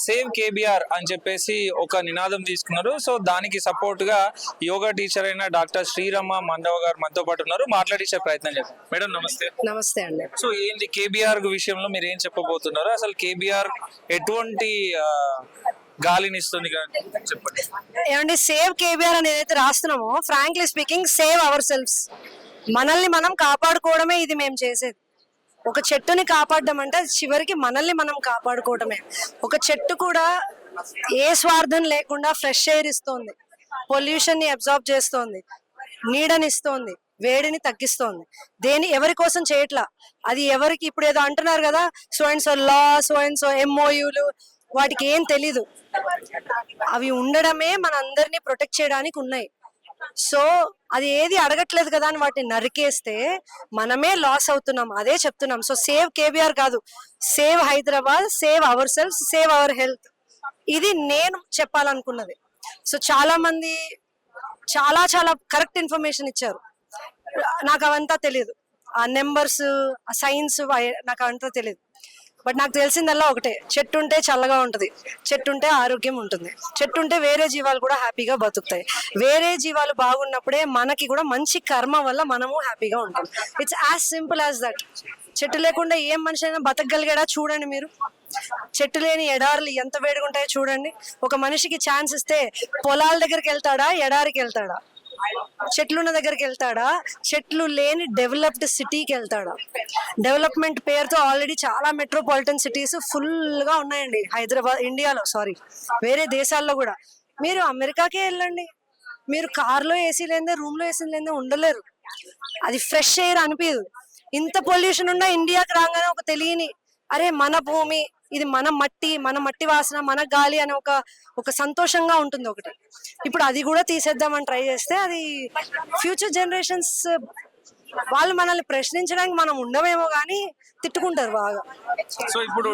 Save KBR అని చెప్పేసి ఒక నినాదం తీసుకున్నారు. సో దానికి సపోర్ట్ గా యోగా టీచర్ అయిన డాక్టర్ శ్రీరమ మండవ గారు మనతో పాటు ఉన్నారు. మాట్లాడించే ప్రయత్నం చేద్దాం. మేడం నమస్తే. నమస్తే అండి. సో ఏంది కేబిఆర్ విషయంలో మీరు ఏం చెప్పబోతున్నారు? అసలు కేబిఆర్ ఎటువంటి గాలిని ఇస్తుంది చెప్పండి. ఏమండి, సేవ్ కేబిఆర్ అని ఏదైతే రాస్తున్నామో, frankly speaking, save our selves, మనల్ని మనం కాపాడుకోవడమే ఇది మేము చేసేది. ఒక చెట్టుని కాపాడడం అంటే చివరికి మనల్ని మనం కాపాడుకోవడమే. ఒక చెట్టు కూడా ఏ స్వార్థం లేకుండా ఫ్రెష్ ఎయిర్ ఇస్తోంది, పొల్యూషన్ ని అబ్జార్బ్ చేస్తోంది, నీడని ఇస్తోంది, వేడిని తగ్గిస్తోంది. ఎవరి కోసం చేయట్లా. అది ఎవరికి ఇప్పుడు ఏదో అంటున్నారు కదా, సో అండ్ సో లా, సో అండ్ సో ఎంఓయూలు, వాటికి ఏం తెలీదు. అవి ఉండడమే మన అందరినీ ప్రొటెక్ట్ చేయడానికి ఉన్నాయి. సో అది ఏది అడగట్లేదు కదా అని వాటిని నరికేస్తే మనమే లాస్ అవుతున్నాం. అదే చెప్తున్నాం. సో సేవ్ కేబిఆర్ కాదు, save Hyderabad, save our self, save our health. ఇది నేను చెప్పాలనుకున్నది. సో చాలా మంది చాలా చాలా కరెక్ట్ ఇన్ఫర్మేషన్ ఇచ్చారు. నాకు అవంతా తెలియదు. ఆ నెంబర్స్, ఆ సైన్స్ నాకు అవంతా తెలియదు. బట్ నాకు తెలిసిందల్లా ఒకటే, చెట్టు ఉంటే చల్లగా ఉంటుంది, చెట్టు ఉంటే ఆరోగ్యం ఉంటుంది, చెట్టు ఉంటే వేరే జీవాలు కూడా హ్యాపీగా బతుకుతాయి. వేరే జీవాలు బాగున్నప్పుడే మనకి కూడా మంచి కర్మ వల్ల మనము హ్యాపీగా ఉంటాం. It's as simple as that. చెట్టు లేకుండా ఏం మనిషి అయినా బతకగలిగాడా చూడండి మీరు. చెట్టు లేని ఎడారులు ఎంత వేడుకుంటాయో చూడండి. ఒక మనిషికి ఛాన్స్ ఇస్తే పొలాల దగ్గరికి వెళ్తాడా, ఎడారికి వెళ్తాడా? చెట్లున్న దగ్గరికి వెళ్తాడా, చెట్లు లేని డెవలప్డ్ సిటీకి వెళ్తాడా? డెవలప్మెంట్ పేరుతో ఆల్రెడీ చాలా మెట్రోపాలిటన్ సిటీస్ ఫుల్ గా ఉన్నాయండి హైదరాబాద్, ఇండియాలో, సారీ వేరే దేశాల్లో కూడా. మీరు అమెరికాకే వెళ్ళండి, మీరు కార్లో ఏసీ లేదే, రూమ్ లో ఏసీ లేదే ఉండలేరు. అది ఫ్రెష్ ఎయిర్ అనిపించదు. ఇంత పొల్యూషన్ ఉన్నా ఇండియాకి రాగానే ఒక తెలియని, అరే మన భూమి ఇది, మన మట్టి వాసన, మన గాలి అనే ఒక సంతోషంగా ఉంటుంది ఒకటి. ఇప్పుడు అది కూడా తీసేద్దామని ట్రై చేస్తే అది ఫ్యూచర్ జనరేషన్స్ వాళ్ళు మనల్ని ప్రశ్నించడానికి మనం ఉండమేమో కానీ తిట్టుకుంటారు బాగా. సో ఇప్పుడు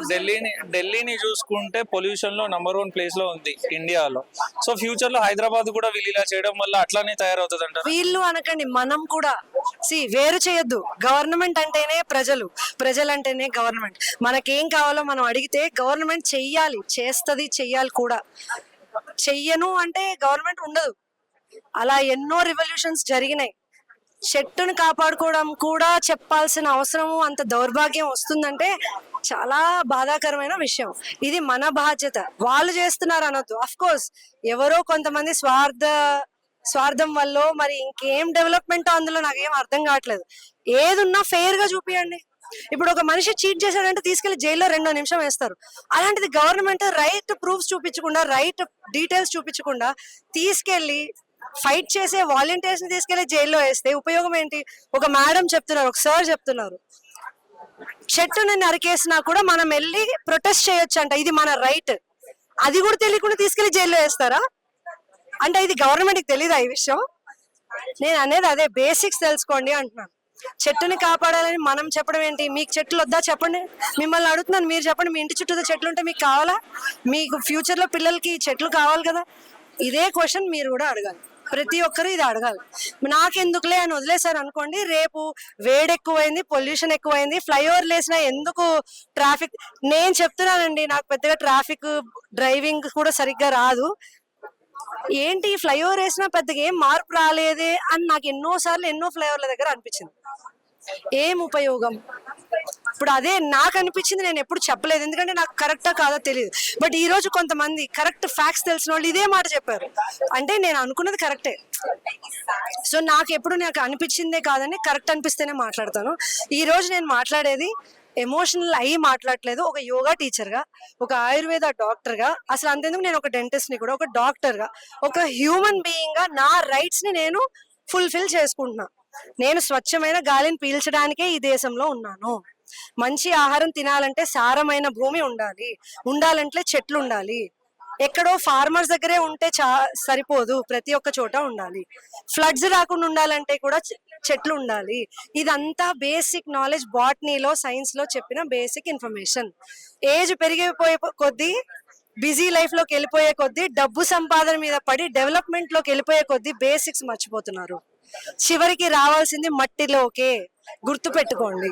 ఢిల్లీని చూసుకుంటే పొల్యూషన్ లో #1 ప్లేస్ లో ఉంది ఇండియాలో. సో ఫ్యూచర్ లో హైదరాబాద్ కూడా వీళ్ళు ఇలా చేయడం వల్ల అట్లానే తయారవుతుంది అంటారు. వీళ్ళు అనకండి, మనం కూడా వేరు చేయొద్దు. గవర్నమెంట్ అంటేనే ప్రజలు అంటేనే గవర్నమెంట్. మనకేం కావాలో మనం అడిగితే గవర్నమెంట్ చెయ్యాలి, చెయ్యాలి కూడా. చెయ్యను అంటే గవర్నమెంట్ ఉండదు. అలా ఎన్నో రివల్యూషన్స్ జరిగినాయి. చెట్టును కాపాడుకోవడం కూడా చెప్పాల్సిన అవసరము, అంత దౌర్భాగ్యం వస్తుందంటే చాలా బాధాకరమైన విషయం. ఇది మన బాధ్యత. వాళ్ళు చేస్తున్నారు అనొద్దు. అఫ్ కోర్స్ ఎవరో కొంతమంది స్వార్థం వల్ల మరి ఇంకేం డెవలప్మెంట్ అందులో నాకేం అర్థం కావట్లేదు. ఏదున్నా ఫెయిర్ గా చూపియండి. ఇప్పుడు ఒక మనిషి చీట్ చేశాడంటే తీసుకెళ్లి జైల్లో 2 నిమిషం వేస్తారు. అలాంటిది గవర్నమెంట్ రైట్ ప్రూఫ్స్ చూపించకుండా, రైట్ డీటెయిల్స్ చూపించకుండా తీసుకెళ్లి ఫైట్ చేసే వాలంటీర్స్ ని తీసుకెళ్లి జైల్లో వేస్తే ఉపయోగం ఏంటి? ఒక మేడం చెప్తున్నారు, ఒక సార్ చెప్తున్నారు, చెట్టుని నరికేసినా కూడా మనం వెళ్ళి ప్రొటెస్ట్ చేయొచ్చు అంట, ఇది మన రైట్. అది కూడా తెలియకుండా తీసుకెళ్లి జైల్లో వేస్తారా? అంటే ఇది గవర్నమెంట్ కి తెలీదా ఈ విషయం? నేను అనేది అదే, బేసిక్స్ తెలుసుకోండి అంటున్నాను. చెట్టుని కాపాడాలని మనం చెప్పడం ఏంటి? మీకు చెట్లు వద్దా చెప్పండి. మిమ్మల్ని అడుగుతున్నాను, మీరు చెప్పండి. మీ ఇంటి చుట్టూ చెట్లు ఉంటే మీకు కావాలా? మీకు ఫ్యూచర్ లో పిల్లలకి చెట్లు కావాలి కదా. ఇదే క్వశ్చన్ మీరు కూడా అడగాలి. ప్రతి ఒక్కరు ఇది అడగాలి. నాకెందుకులే అని వదిలేశారు అనుకోండి, రేపు వేడి ఎక్కువైంది, పొల్యూషన్ ఎక్కువైంది, ఫ్లైఓవర్ లేసినా ఎందుకు ట్రాఫిక్. నేను చెప్తున్నానండి, నాకు పెద్దగా ట్రాఫిక్ డ్రైవింగ్ కూడా సరిగ్గా రాదు. ఏంటి ఫ్లైఓవర్ వేసినా పెద్దగా ఏం మార్పు రాలేదే అని నాకు ఎన్నో ఫ్లైఓవర్ల దగ్గర అనిపించింది. ఏం ఉపయోగం? ఇప్పుడు అదే నాకు అనిపించింది. నేను ఎప్పుడు చెప్పలేదు, ఎందుకంటే నాకు కరెక్టా కాదా తెలియదు. బట్ ఈ రోజు కొంతమంది కరెక్ట్ ఫ్యాక్ట్స్ తెలిసిన వాళ్ళు ఇదే మాట చెప్పారు అంటే నేను అనుకున్నది కరెక్టే. సో నాకు అనిపించిందే కాదని, కరెక్ట్ అనిపిస్తేనే మాట్లాడతాను. ఈ రోజు నేను మాట్లాడేది ఎమోషనల్ అయ్యి మాట్లాడలేదు. ఒక యోగా టీచర్ గా, ఒక ఆయుర్వేద డాక్టర్ గా, అసలు అంతేందుకు నేను ఒక డెంటిస్ట్ ని కూడా, ఒక డాక్టర్ గా, ఒక హ్యూమన్ బీయింగ్ గా నా రైట్స్ ని నేను ఫుల్ఫిల్ చేసుకుంటున్నా. నేను స్వచ్ఛమైన గాలిని పీల్చడానికే ఈ దేశంలో ఉన్నాను. మంచి ఆహారం తినాలంటే సారమైన భూమి ఉండాలంటే చెట్లు ఉండాలి. ఎక్కడో ఫార్మర్స్ దగ్గరే ఉంటే సరిపోదు, ప్రతి ఒక్క చోట ఉండాలి. ఫ్లడ్స్ రాకుండా ఉండాలంటే కూడా చెట్లు ఉండాలి. ఇదంతా బేసిక్ నాలెడ్జ్, బాటనీలో, సైన్స్ లో చెప్పిన బేసిక్ ఇన్ఫర్మేషన్. ఏజ్ పెరిగిపోయే కొద్దీ, బిజీ లైఫ్ లోకి వెళ్ళిపోయే కొద్దీ, డబ్బు సంపాదన మీద పడి డెవలప్మెంట్ లోకి వెళ్ళిపోయే కొద్దీ బేసిక్స్ మర్చిపోతున్నారు. చివరికి రావాల్సింది మట్టిలోకే. గుర్తు పెట్టుకోండి.